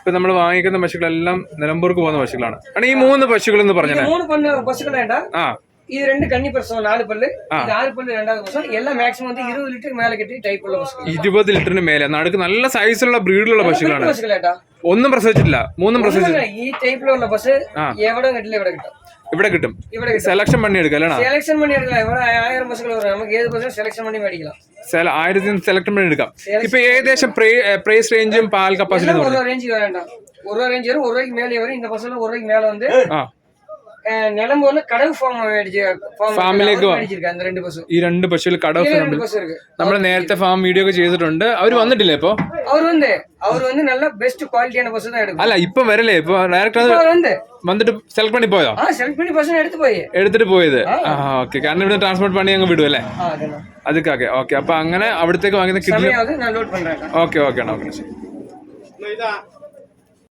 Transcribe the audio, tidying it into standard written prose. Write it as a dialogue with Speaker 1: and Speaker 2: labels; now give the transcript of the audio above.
Speaker 1: ഇപ്പൊ നമ്മൾ വാങ്ങിക്കുന്ന പശുക്കളെല്ലാം നിലമ്പൂർക്ക് പോകുന്ന പശുക്കളാണ്. ഈ 3 പശുക്കൾ എന്ന് പറഞ്ഞാൽ
Speaker 2: 3 പശുക്കളേണ്ട இது 2 கன்னி பிரசவம் 4 பல்லு இது 6 பல்லு ரெண்டாவது பிரசவம் எல்லாம் மேக்ஸிமம் வந்து 20 லிட்டர் மேல கட்டி டைப் உள்ள பசு 20
Speaker 1: ലിറ്ററിന് മേലെ നടുക്ക് നല്ല സൈസുള്ള ബ്രീഡിലുള്ള പശുക്കളാണ്. ഒന്നും പ്രസവിച്ചിട്ടില്ല, 3 പ്രസവിച്ചില്ല.
Speaker 2: ഈ ടൈപ്പിലുള്ള ഉള്ള ബസ് എവിടെ കിട്ടില്ല ഇവിടെ കിട്ടും.
Speaker 1: സെലക്ഷൻ പണി എടുക്കാം.
Speaker 2: സെലക്ഷൻ പണി എടുക്കാം. ഇവിടെ 1000 ബസ്സുകൾ വരും. നമുക്ക് ഏത് ബസ് സെലക്ഷൻ പണി മേടിക്കാം.
Speaker 1: 1000 സെലക്ഷൻ പണി എടുക്കാം. ഇപ്പൊ ഏകദേശം പ്രൈസ് റേഞ്ചും പാൽ കപ്പാസിറ്റി
Speaker 2: ഒരു റേഞ്ച് വേണ്ട. ഒരു റേഞ്ച് വരും. 1 രൂപയ്ക്ക് മേലെ വരും. இந்த ബസ്സിൽ 1 രൂപയ്ക്ക് മേലെ வந்து നിലമ്പൂരിൽ കടവ് ഫാമിലേക്ക് ഈ 2 പശുക്കൾ കടവ് നമ്മൾ നേരത്തെ ഫാം വീഡിയോ ഒക്കെ ചെയ്തിട്ടുണ്ട്. അവര് വന്നിട്ടില്ലേ? ഇപ്പൊ അവർ வந்து நல்ல பெஸ்ட் குவாலிட்டியான பஸ் தான் எடுக்கும்.
Speaker 1: അല്ല ഇപ്പൊ വരല്ലേ? ഇപ്പൊ ഡയറക്റ്റ് വന്നിട്ട് സെലക്ട് പണി പോയോ?
Speaker 2: സെലക്ട് പണി ബസ് എടുത്തിട്ട്
Speaker 1: പോയത്. ഓക്കെ. കാരണം ഇവിടെ ട്രാൻസ്പോർട്ട് പണി അങ്ങ് വിടും അല്ലേ? അതൊക്കെ ഓക്കെ. അപ്പൊ അങ്ങനെ അവിടത്തേക്ക് വാങ്ങുന്ന കിഡ്നി. ഓക്കെ.